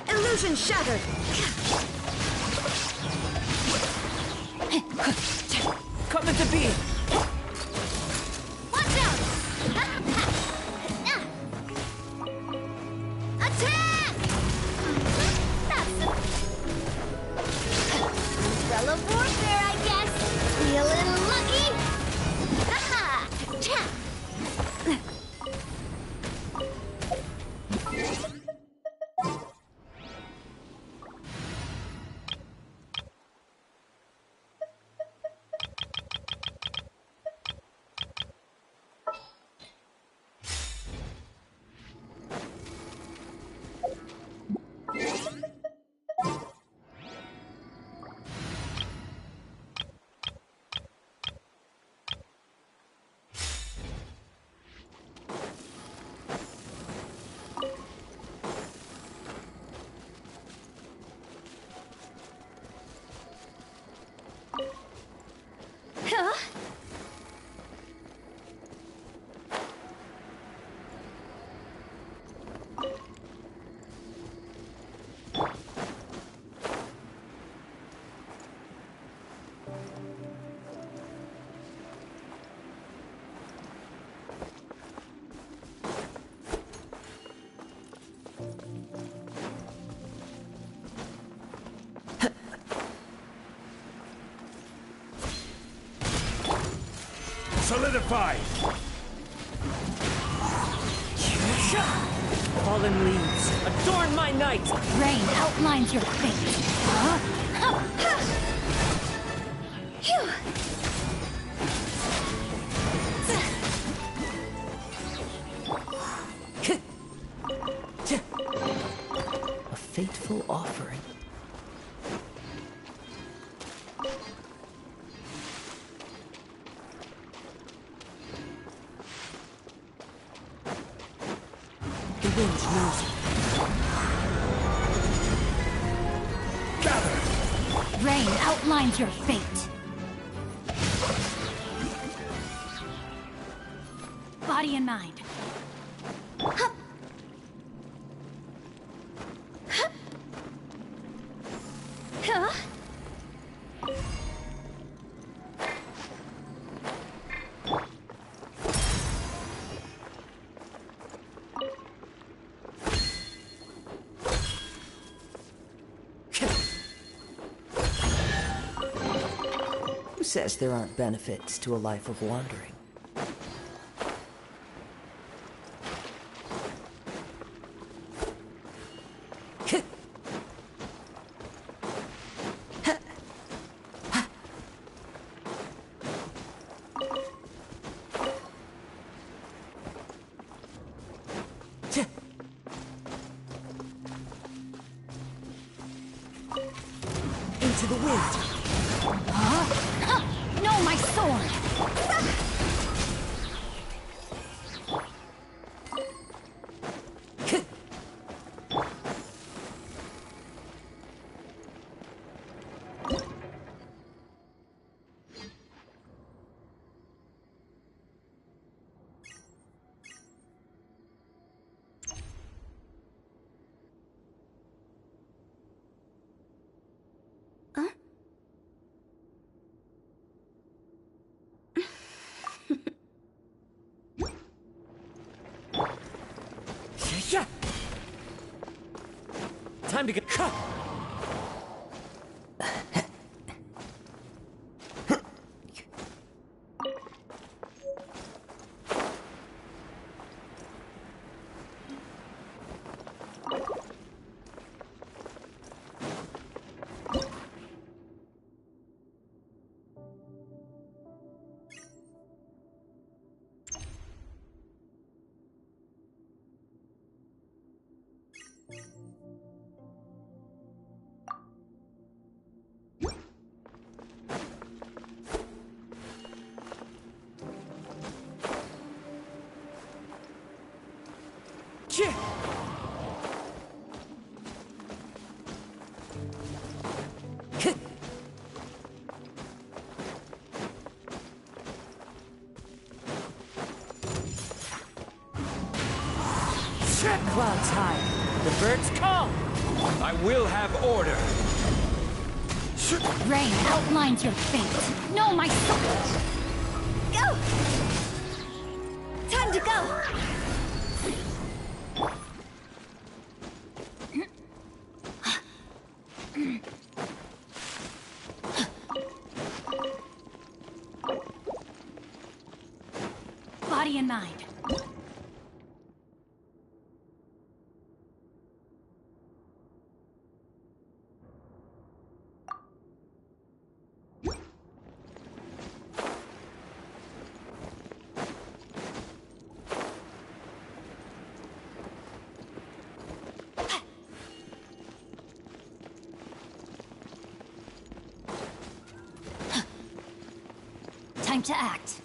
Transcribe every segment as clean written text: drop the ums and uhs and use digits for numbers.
Illusion shattered! Coming to be! Watch out! Attack! That's umbrella warfare, I guess. Feeling lucky? Haha! Solidify! Fallen leaves, adorn my night! Rain outlines your fate. A fateful offering. The wind knows it. Gather! Rain outlines your fate. Body and mind. Who says there aren't benefits to a life of wandering? Into the wind. No, my sword! Time to get... Clouds high. The birds call. I will have order. Rain outlines your fate. No, my soul! Go! Time to go! Body and mind. Time to act.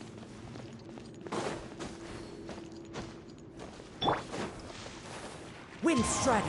Wind Strider.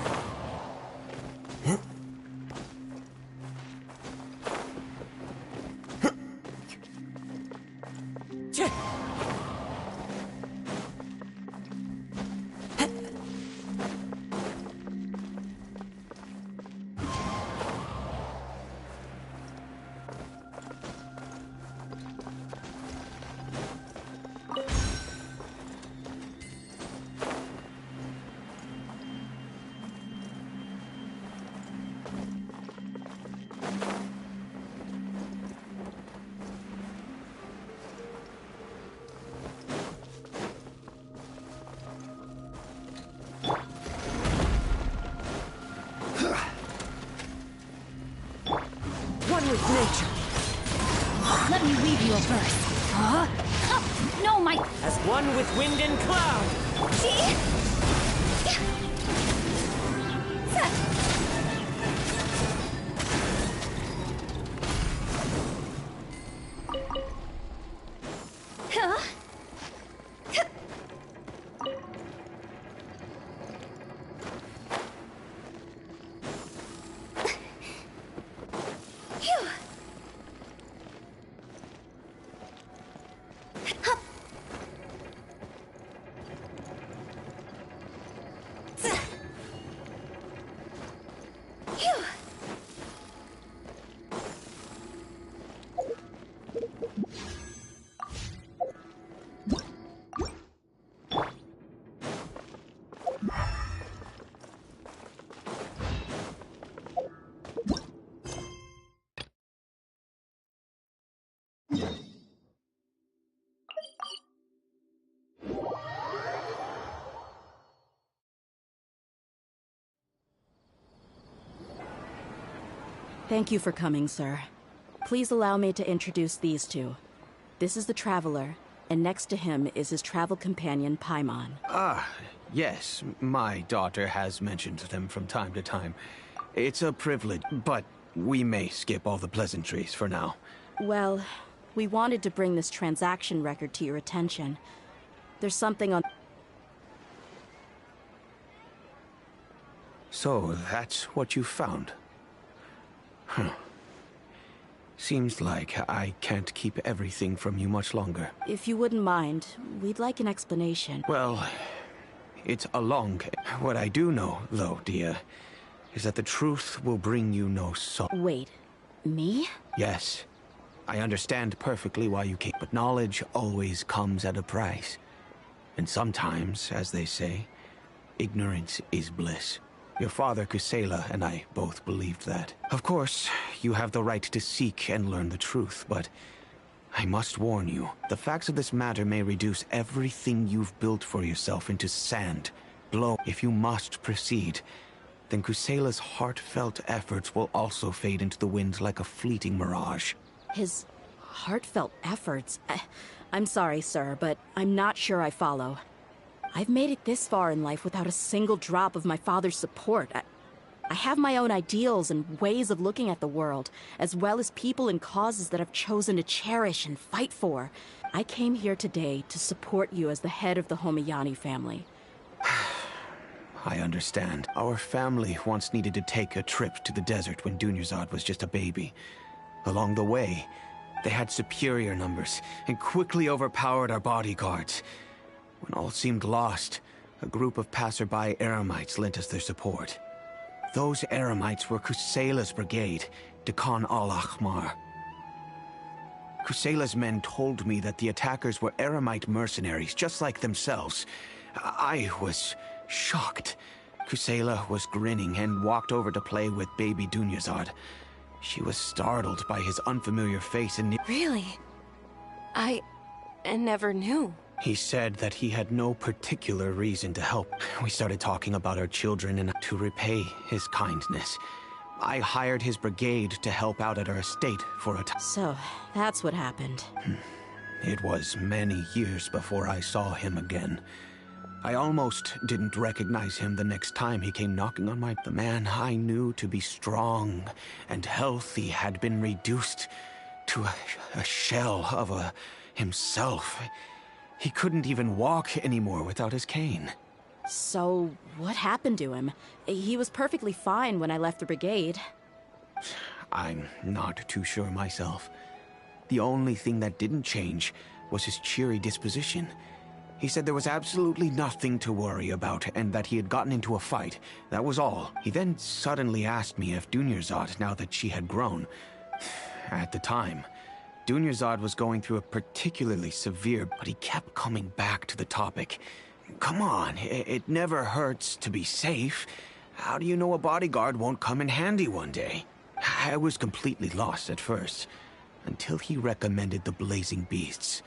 One with nature. Let me weave you a verse. Huh? No, my... As one with wind and cloud. Huh? Thank you for coming, sir. Please allow me to introduce these two. This is the Traveler, and next to him is his travel companion, Paimon. Ah, yes. My daughter has mentioned them from time to time. It's a privilege, but we may skip all the pleasantries for now. Well, we wanted to bring this transaction record to your attention. There's something on... So, that's what you found? Huh. Seems like I can't keep everything from you much longer. If you wouldn't mind, we'd like an explanation. Well, it's a long... What I do know, though, dear, is that the truth will bring you no sorrow. Wait, me? Yes. I understand perfectly why you came, but knowledge always comes at a price. And sometimes, as they say, ignorance is bliss. Your father, Kusela, and I both believed that. Of course, you have the right to seek and learn the truth, but I must warn you, the facts of this matter may reduce everything you've built for yourself into sand. If you must proceed, then Kusela's heartfelt efforts will also fade into the wind like a fleeting mirage. His heartfelt efforts? I'm sorry, sir, but I'm not sure I follow. I've made it this far in life without a single drop of my father's support. I have my own ideals and ways of looking at the world, as well as people and causes that I've chosen to cherish and fight for. I came here today to support you as the head of the Homiyani family. I understand. Our family once needed to take a trip to the desert when Dunyarzad was just a baby. Along the way, they had superior numbers and quickly overpowered our bodyguards. When all seemed lost, a group of passerby Eremites lent us their support. Those Eremites were Kusela's brigade, Dekan al-Ahmar. Kusela's men told me that the attackers were Eremite mercenaries, just like themselves. I was shocked. Kusela was grinning and walked over to play with baby Dunyarzad. She was startled by his unfamiliar face and... Really? I never knew. He said that he had no particular reason to help. We started talking about our children and to repay his kindness. I hired his brigade to help out at our estate for a time. So, that's what happened. It was many years before I saw him again. I almost didn't recognize him the next time he came knocking on my... The man I knew to be strong and healthy had been reduced to a shell of himself. He couldn't even walk anymore without his cane. So, what happened to him? He was perfectly fine when I left the brigade. I'm not too sure myself. The only thing that didn't change was his cheery disposition. He said there was absolutely nothing to worry about and that he had gotten into a fight. That was all. He then suddenly asked me if Dunyarzad, now that she had grown. At the time, Dunyarzad was going through a particularly severe, but he kept coming back to the topic. Come on, it never hurts to be safe. How do you know a bodyguard won't come in handy one day? I was completely lost at first, until he recommended the Blazing Beasts.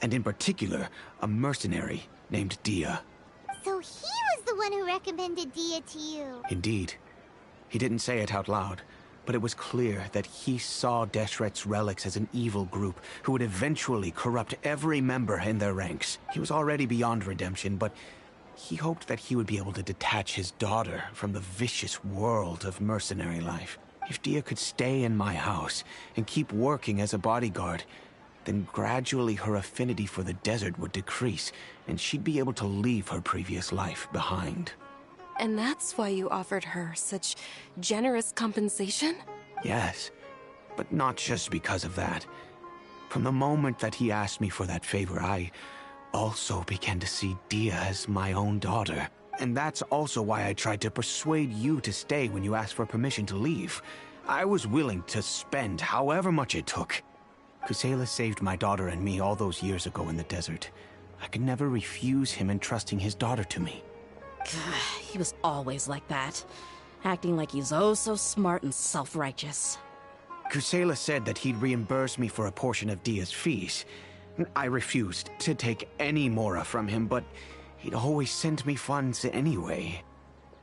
And in particular, a mercenary named Dia. So he was the one who recommended Dia to you? Indeed. He didn't say it out loud, but it was clear that he saw Deshret's relics as an evil group who would eventually corrupt every member in their ranks. He was already beyond redemption, but he hoped that he would be able to detach his daughter from the vicious world of mercenary life. If Dia could stay in my house and keep working as a bodyguard, then gradually her affinity for the desert would decrease, and she'd be able to leave her previous life behind. And that's why you offered her such generous compensation? Yes, but not just because of that. From the moment that he asked me for that favor, I also began to see Dia as my own daughter. And that's also why I tried to persuade you to stay when you asked for permission to leave. I was willing to spend however much it took. Kusela saved my daughter and me all those years ago in the desert. I could never refuse him entrusting his daughter to me. He was always like that, acting like he's oh so smart and self-righteous. Kusela said that he'd reimburse me for a portion of Dia's fees. I refused to take any mora from him, but he'd always send me funds anyway.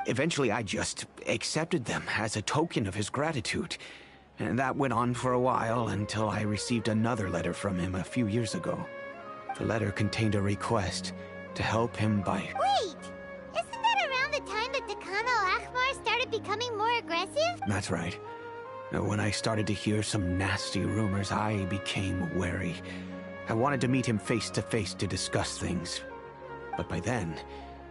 Eventually, I just accepted them as a token of his gratitude. And that went on for a while until I received another letter from him a few years ago. The letter contained a request to help him by... Wait! Isn't that around the time that Dekan al-Ahmar started becoming more aggressive? That's right. When I started to hear some nasty rumors, I became wary. I wanted to meet him face to face to discuss things. But by then,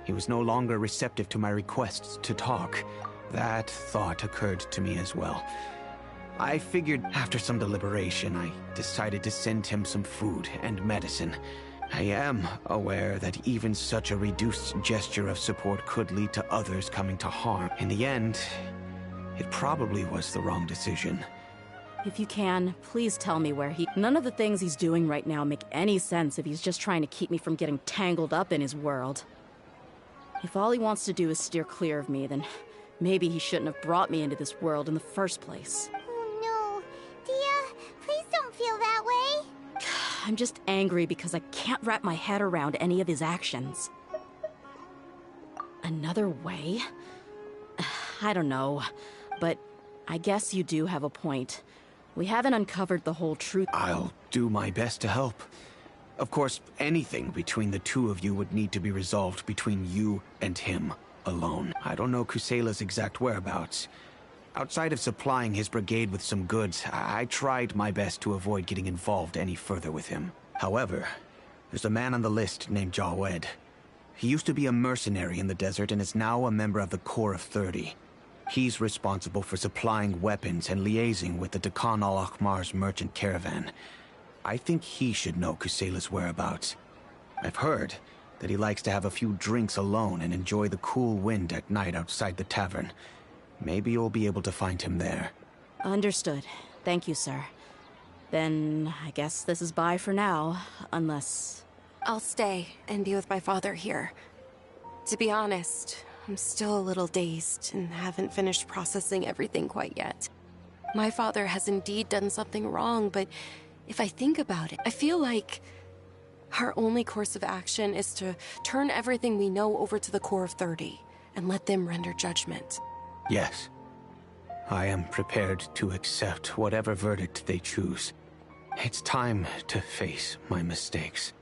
he was no longer receptive to my requests to talk. That thought occurred to me as well. I figured after some deliberation, I decided to send him some food and medicine. I am aware that even such a reduced gesture of support could lead to others coming to harm. In the end, it probably was the wrong decision. If you can, please tell me where he... None of the things he's doing right now make any sense if he's just trying to keep me from getting tangled up in his world. If all he wants to do is steer clear of me, then Maybe he shouldn't have brought me into this world in the first place. Oh no. Dia, please don't feel that way. I'm just angry because I can't wrap my head around any of his actions. Another way? I don't know, but I guess you do have a point. We haven't uncovered the whole truth. I'll do my best to help. Of course, anything between the two of you would need to be resolved between you and him alone. I don't know Kusela's exact whereabouts. Outside of supplying his brigade with some goods, I tried my best to avoid getting involved any further with him. However, there's a man on the list named Jawed. He used to be a mercenary in the desert and is now a member of the Corps of 30. He's responsible for supplying weapons and liaising with the Dakan al-Akhmar's merchant caravan. I think he should know Kusela's whereabouts. I've heard that he likes to have a few drinks alone and enjoy the cool wind at night outside the tavern. Maybe you'll be able to find him there. Understood. Thank you, sir. Then I guess this is bye for now, unless... I'll stay and be with my father here. To be honest, I'm still a little dazed and haven't finished processing everything quite yet. My father has indeed done something wrong, but if I think about it, I feel like our only course of action is to turn everything we know over to the Corps of 30 and let them render judgment. Yes. I am prepared to accept whatever verdict they choose. It's time to face my mistakes.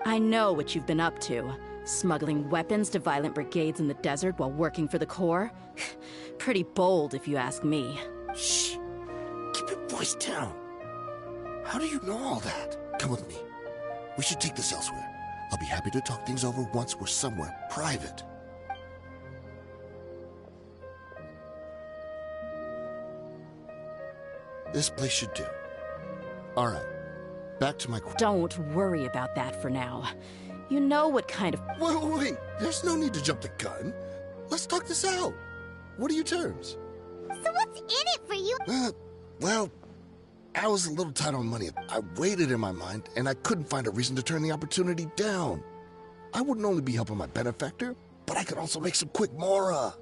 I know what you've been up to. Smuggling weapons to violent brigades in the desert while working for the Corps? Pretty bold, if you ask me. Shh. Keep your voice down. How do you know all that? Come with me. We should take this elsewhere. I'll be happy to talk things over once we're somewhere private. This place should do. All right. Back to my... Don't worry about that for now. You know what kind of... Wait. There's no need to jump the gun. Let's talk this out. What are your terms? So what's in it for you? Well, I was a little tight on money. I weighed it in my mind, and I couldn't find a reason to turn the opportunity down. I wouldn't only be helping my benefactor, but I could also make some quick mora.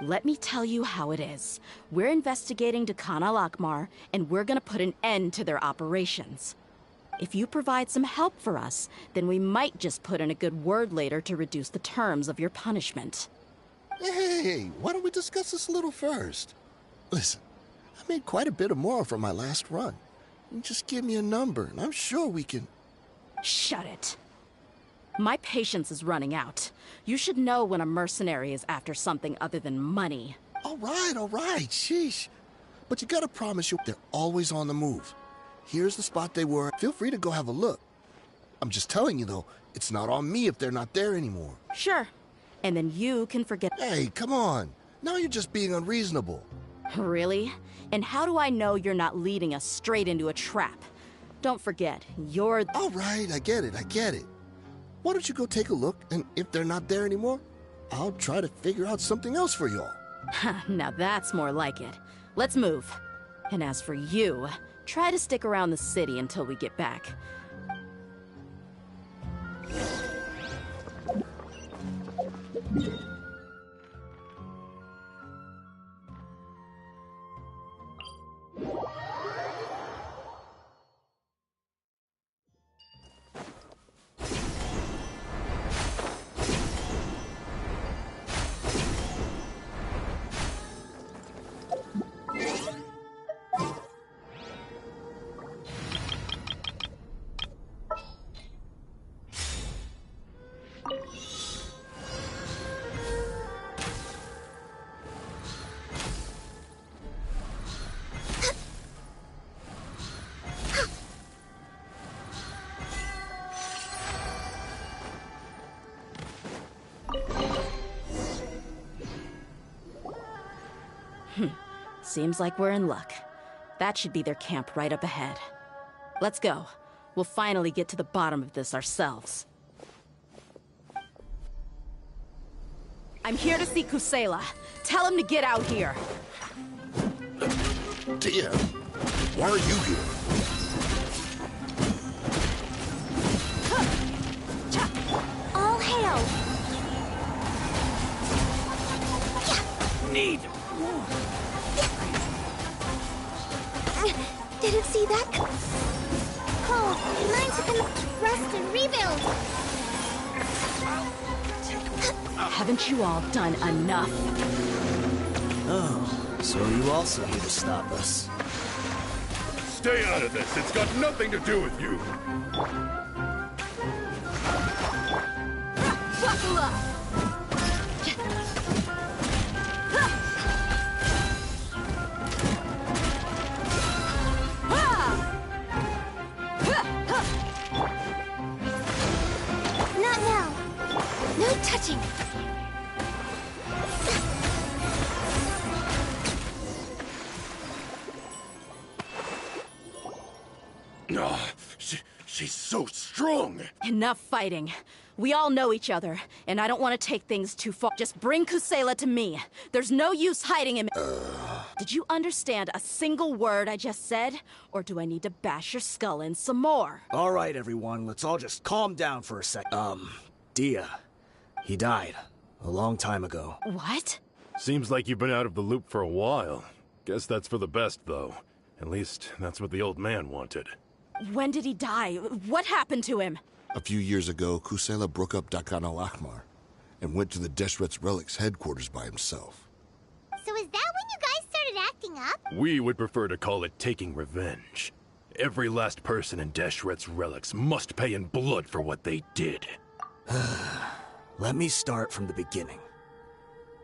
Let me tell you how it is. We're investigating Dakan al-Akhmar, and we're gonna put an end to their operations. If you provide some help for us, then we might just put in a good word later to reduce the terms of your punishment. Hey, why don't we discuss this a little first? Listen, I made quite a bit of more from my last run. You just give me a number, and I'm sure we can... Shut it. My patience is running out. You should know when a mercenary is after something other than money. All right, sheesh. But you gotta promise they're always on the move. Here's the spot they were. Feel free to go have a look. I'm just telling you, though, it's not on me if they're not there anymore. Sure. And then you can forget... Hey, come on. Now you're just being unreasonable. Really? And how do I know you're not leading us straight into a trap? Don't forget, you're... All right, I get it. Why don't you go take a look, and if they're not there anymore, I'll try to figure out something else for y'all. Now that's more like it. Let's move. And as for you, try to stick around the city until we get back. Seems like we're in luck. That should be their camp right up ahead. Let's go. We'll finally get to the bottom of this ourselves. I'm here to see Kusela. Tell him to get out here. Tia, why are you here? All hail! Need. Didn't see that. Oh, mine's gonna rest and rebuild. Haven't you all done enough? Oh, so you also here to stop us. Stay out of this. It's got nothing to do with you. Buckle up! Not now. No touching. Oh, she's so strong. Enough fighting. We all know each other, and I don't want to take things too far. Just bring Kusela to me. There's no use hiding him. Did you understand a single word I just said? Or do I need to bash your skull in some more? All right, everyone, let's all just calm down for a sec. Dia. He died. A long time ago. What? Seems like you've been out of the loop for a while. Guess that's for the best, though. At least, that's what the old man wanted. When did he die? What happened to him? A few years ago, Kusela broke up Dakan al-Ahmar and went to the Deshret's Relics headquarters by himself. So is that when you guys started acting up? We would prefer to call it taking revenge. Every last person in Deshret's Relics must pay in blood for what they did. Let me start from the beginning.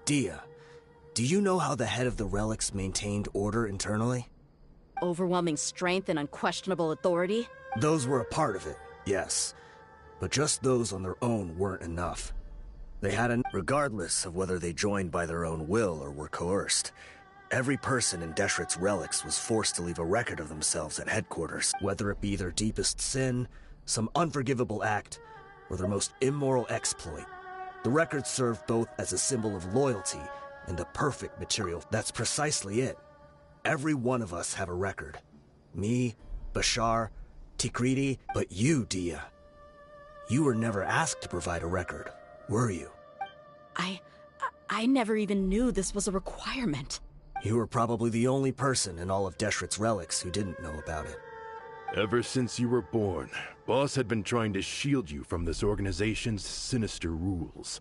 Dia, do you know how the head of the Relics maintained order internally? Overwhelming strength and unquestionable authority? Those were a part of it, yes. But just those on their own weren't enough. They had regardless of whether they joined by their own will or were coerced. Every person in Deshret's Relics was forced to leave a record of themselves at headquarters, whether it be their deepest sin, some unforgivable act, or their most immoral exploit. The record served both as a symbol of loyalty and the perfect material. That's precisely it. Every one of us have a record. Me, Bashar, Tikriti, but you, Dia. You were never asked to provide a record, were you? I never even knew this was a requirement. You were probably the only person in all of Deshret's Relics who didn't know about it. Ever since you were born, Boss had been trying to shield you from this organization's sinister rules.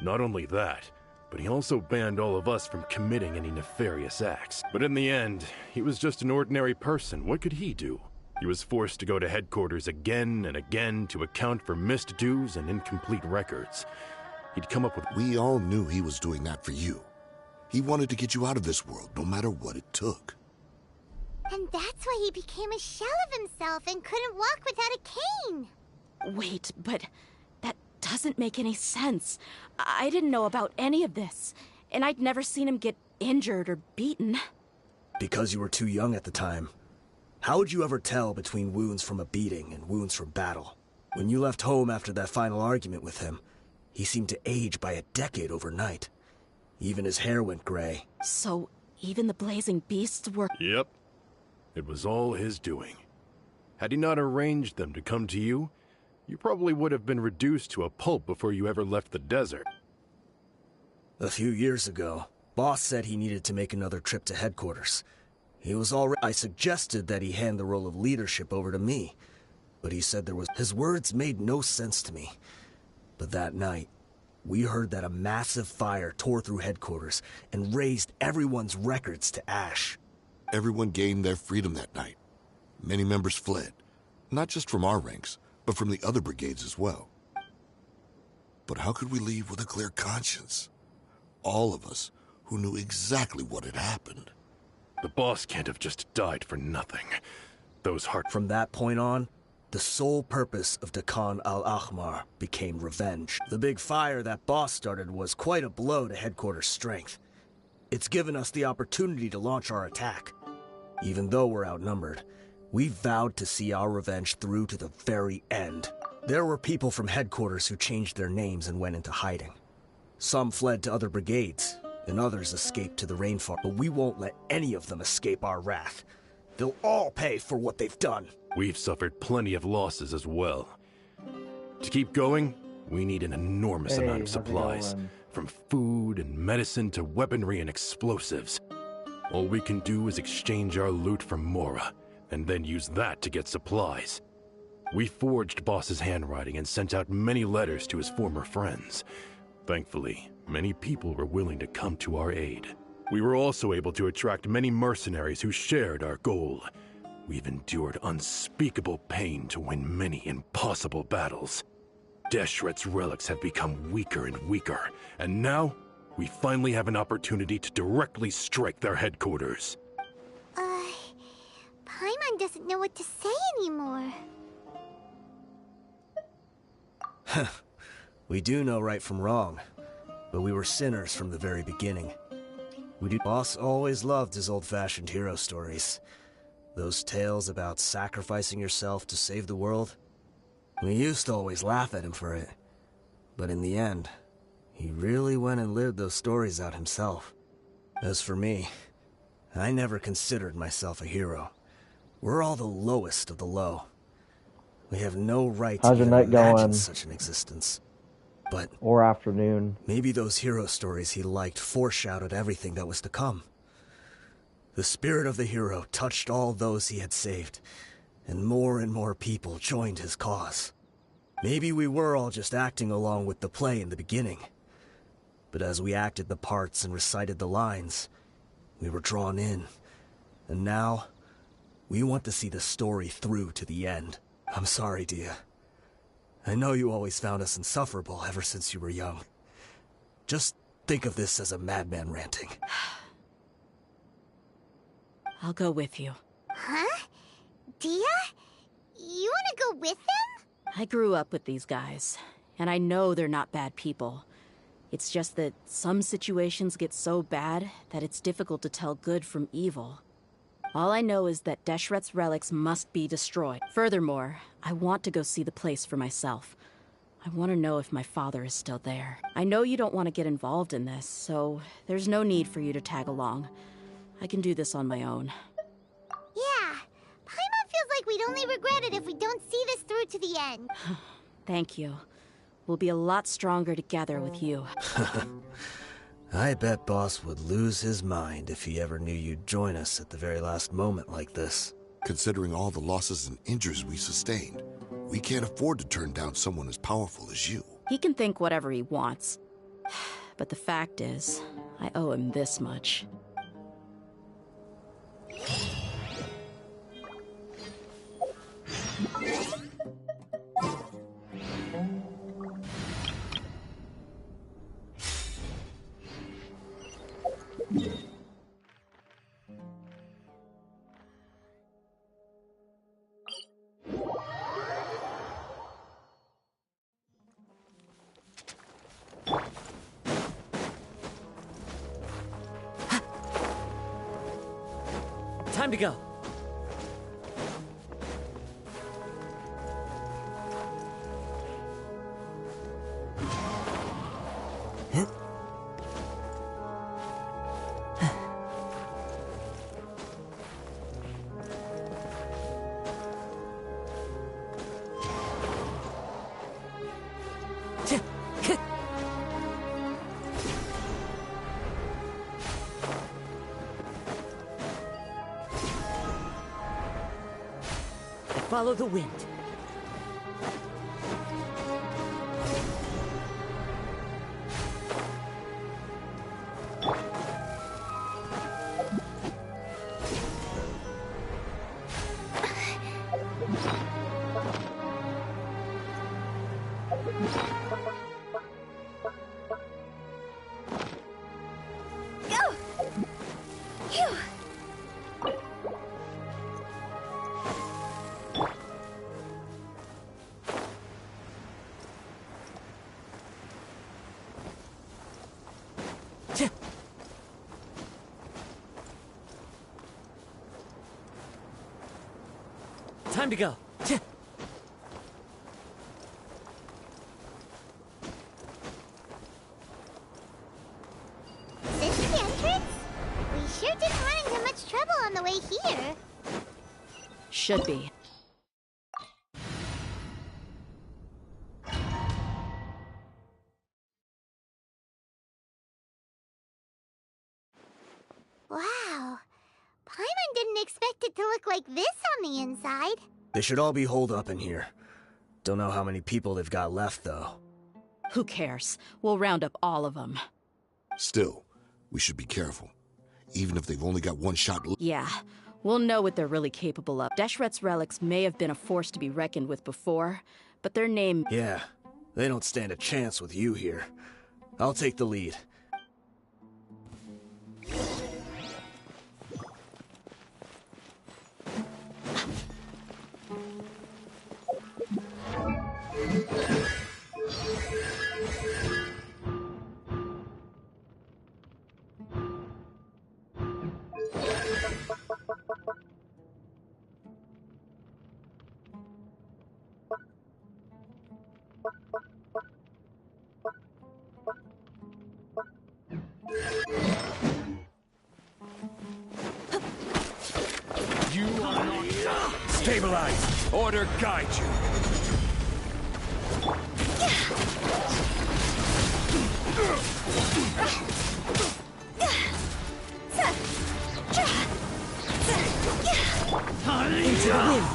Not only that, but he also banned all of us from committing any nefarious acts. But in the end, he was just an ordinary person. What could he do? He was forced to go to headquarters again and again to account for missed dues and incomplete records. He'd come up with... We all knew he was doing that for you. He wanted to get you out of this world, no matter what it took. And that's why he became a shell of himself and couldn't walk without a cane. Wait, but that doesn't make any sense. I didn't know about any of this, and I'd never seen him get injured or beaten. Because you were too young at the time. How would you ever tell between wounds from a beating and wounds from battle? When you left home after that final argument with him, he seemed to age by a decade overnight. Even his hair went gray. So, even the blazing beasts were... Yep. It was all his doing. Had he not arranged them to come to you, you probably would have been reduced to a pulp before you ever left the desert. A few years ago, Boss said he needed to make another trip to headquarters. He was already... I suggested that he hand the role of leadership over to me, but he said there was... His words made no sense to me. But that night, we heard that a massive fire tore through headquarters and razed everyone's records to ash. Everyone gained their freedom that night. Many members fled, not just from our ranks, but from the other brigades as well. But how could we leave with a clear conscience? All of us who knew exactly what had happened. The boss can't have just died for nothing. Those heart... From that point on, the sole purpose of Dakan al-Ahmar became revenge. The big fire that Boss started was quite a blow to headquarters strength. It's given us the opportunity to launch our attack. Even though we're outnumbered, we vowed to see our revenge through to the very end. There were people from headquarters who changed their names and went into hiding. Some fled to other brigades, and others escaped to the rainforest. But we won't let any of them escape our wrath. They'll all pay for what they've done. We've suffered plenty of losses as well. To keep going, we need an enormous amount of supplies. From food and medicine to weaponry and explosives. All we can do is exchange our loot from Mora, and then use that to get supplies. We forged Boss's handwriting and sent out many letters to his former friends. Thankfully, many people were willing to come to our aid. We were also able to attract many mercenaries who shared our goal. We've endured unspeakable pain to win many impossible battles. Deshret's relics have become weaker and weaker, and now, we finally have an opportunity to directly strike their headquarters. Paimon doesn't know what to say anymore. We do know right from wrong, but we were sinners from the very beginning. Boss always loved his old-fashioned hero stories. Those tales about sacrificing yourself to save the world. We used to always laugh at him for it, but in the end, he really went and lived those stories out himself. As for me, I never considered myself a hero. We're all the lowest of the low. We have no right to even imagine such an existence. But or afternoon. Maybe those hero stories he liked foreshadowed everything that was to come. The spirit of the hero touched all those he had saved, and more people joined his cause. Maybe we were all just acting along with the play in the beginning. But as we acted the parts and recited the lines, we were drawn in. And now, we want to see the story through to the end. I'm sorry, Dia. I know you always found us insufferable ever since you were young. Just think of this as a madman ranting. I'll go with you. Huh? Dia? You want to go with them? I grew up with these guys, and I know they're not bad people. It's just that some situations get so bad that it's difficult to tell good from evil. All I know is that Deshret's relics must be destroyed. Furthermore, I want to go see the place for myself. I want to know if my father is still there. I know you don't want to get involved in this, so there's no need for you to tag along. I can do this on my own. Yeah, Paimon feels like we'd only regret it if we don't see this through to the end. Thank you. We'll be a lot stronger together with you. I bet Boss would lose his mind if he ever knew you'd join us at the very last moment like this. Considering all the losses and injuries we sustained, we can't afford to turn down someone as powerful as you. He can think whatever he wants. But the fact is, I owe him this much. Time to go. Follow the wind. Go! Phew! Time to go. This the entrance? We sure didn't run into much trouble on the way here. Should be. Wow. Paimon didn't expect it to look like this on the inside. They should all be holed up in here. Don't know how many people they've got left, though. Who cares? We'll round up all of them. Still, we should be careful. Even if they've only got one shot. Yeah, we'll know what they're really capable of. Deshret's relics may have been a force to be reckoned with before, but their name... Yeah, they don't stand a chance with you here. I'll take the lead. You are not... Stabilize! Order guide you! Into the wind.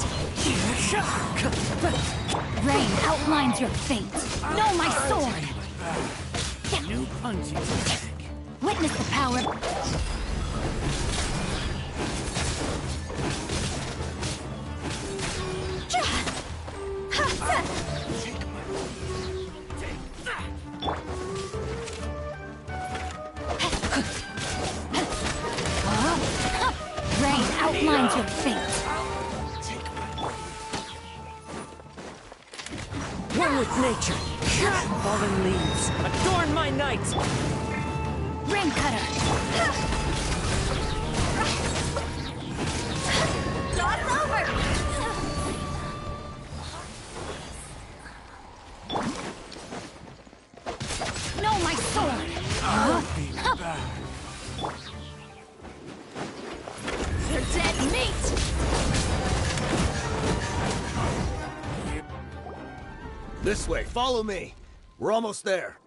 Rain outlines your fate. Know my sword. New punching bag. Witness the power. Rain outlines your fate. One with nature. Fallen leaves. Adorn my night. Rain cutter. Toss over. Know my sword. They're dead meat. This way, follow me. We're almost there.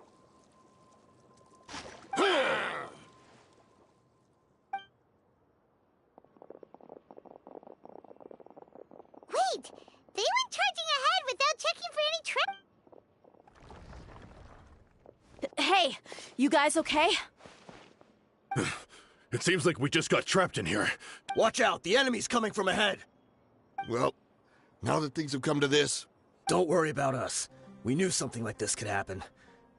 Wait! They went charging ahead without checking for any trap. Hey, you guys okay? It seems like we just got trapped in here. Watch out, the enemy's coming from ahead. Well, now that things have come to this... Don't worry about us. We knew something like this could happen.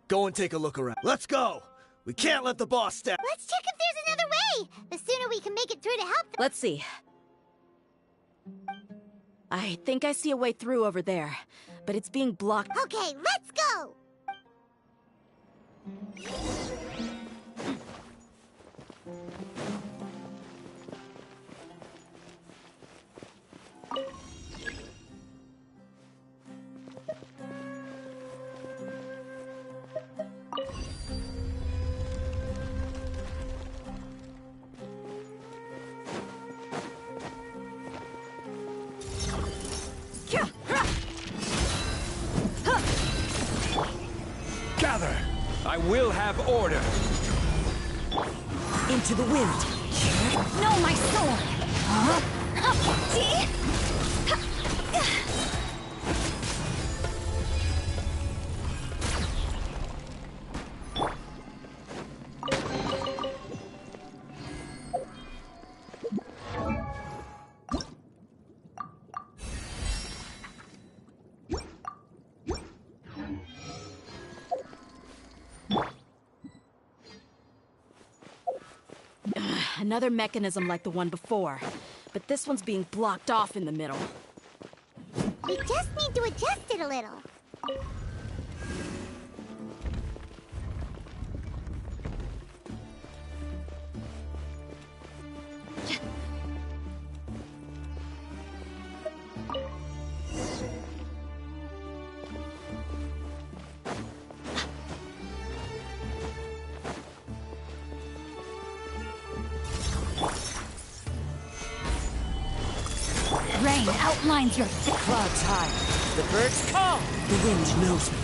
Go and take a look around. Let's go! We can't let the boss step. Let's check if there's another way! The sooner we can make it through to help them. Let's see. I think I see a way through over there, but it's being blocked. Okay, let's go! Gather! I will have order! Into the wind. Know my sword. See? Another mechanism like the one before, but this one's being blocked off in the middle. We just need to adjust it a little. outlines your The clouds high. The birds call. The wind knows me.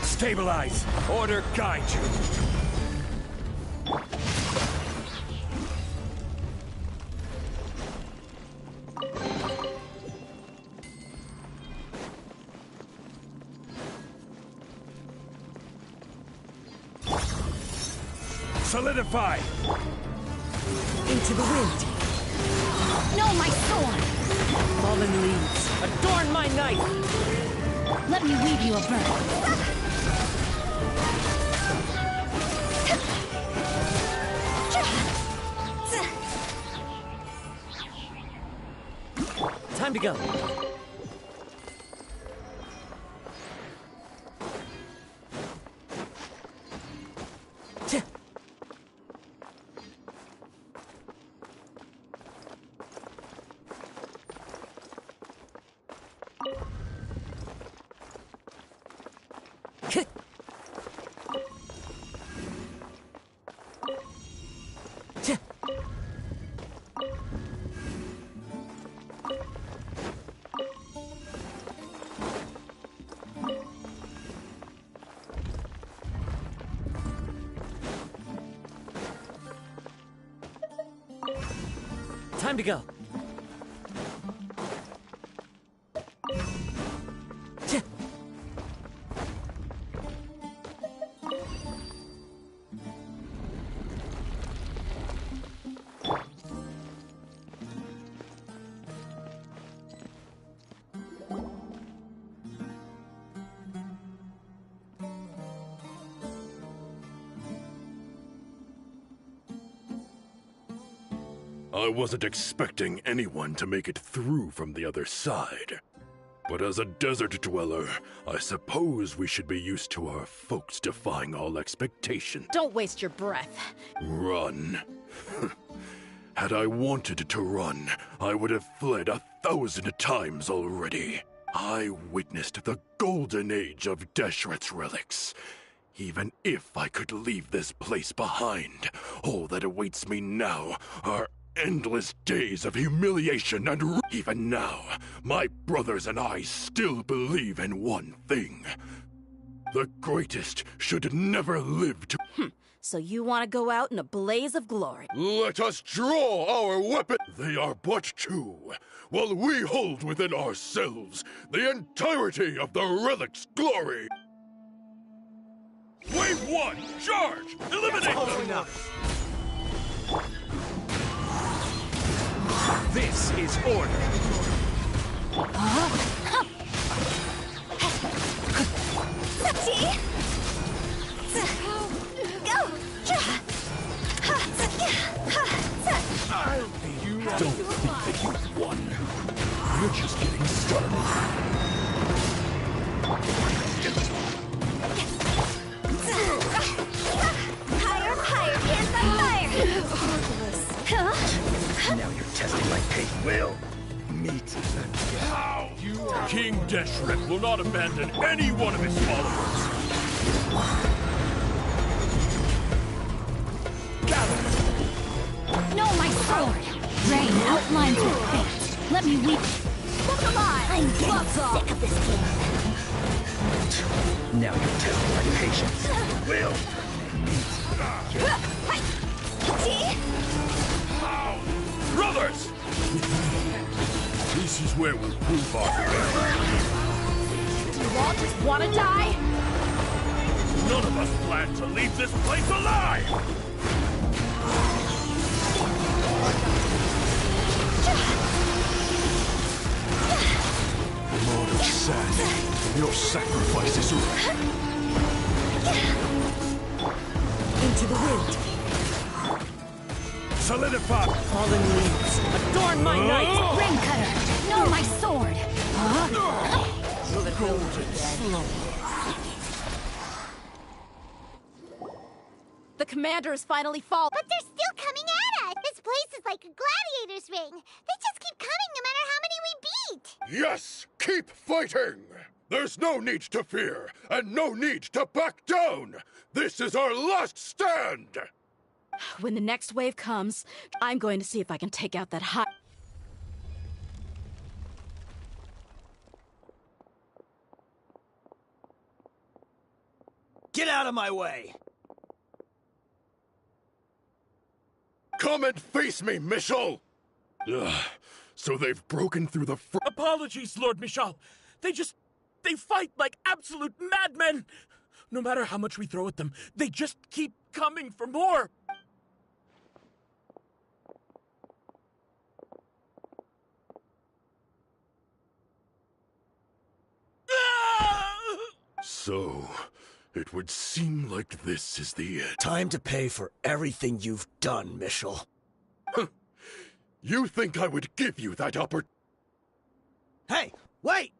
Stabilize. Order guide you. Solidify! Into the wind. know my sword! Fallen leaves. Adorn my knife! Let me weave you a bird. Time to go. Time to go. I wasn't expecting anyone to make it through from the other side. But as a desert dweller, I suppose we should be used to our folks defying all expectation. Don't waste your breath. Run. Had I wanted to run, I would have fled 1,000 times already. I witnessed the golden age of Deshret's relics. Even if I could leave this place behind, all that awaits me now are endless days of humiliation and even now, my brothers and I still believe in one thing. The greatest should never live to— So you want to go out in a blaze of glory? Let us draw our weapon! They are but two, while we hold within ourselves the entirety of the relic's glory! Wave 1, charge! Eliminate them! This is order. You don't think that you've won. You're just getting started. Higher, here's the fire! Now you're testing my pig will. Meet. How? King Deshret will not abandon any one of his followers. Gather! Know my sword! Rain outlines your fate. Let me weave. Look alive! I'm getting sick of this game. Now you're testing my patience. Will. Brothers! This is where we'll prove our strength. You all just want to die? None of us plan to leave this place alive! Lord of Sand, your sacrifice is Into the wind. solidify. Fallen leaves. Adorn my knife. Rain cutter! Know my sword! The commander is finally fallen. But they're still coming at us! This place is like a gladiator's ring. They just keep coming no matter how many we beat! Yes! Keep fighting! There's no need to fear, and no need to back down! This is our last stand! When the next wave comes, I'm going to see if I can take out that hot... Get out of my way! Come and face me, Michel! Ugh, so they've broken through the Apologies, Lord Michal. They fight like absolute madmen! No matter how much we throw at them, they just keep coming for more! So, it would seem like this is the end. Time to pay for everything you've done, Michel. You think I would give you that opportunity? Hey, wait!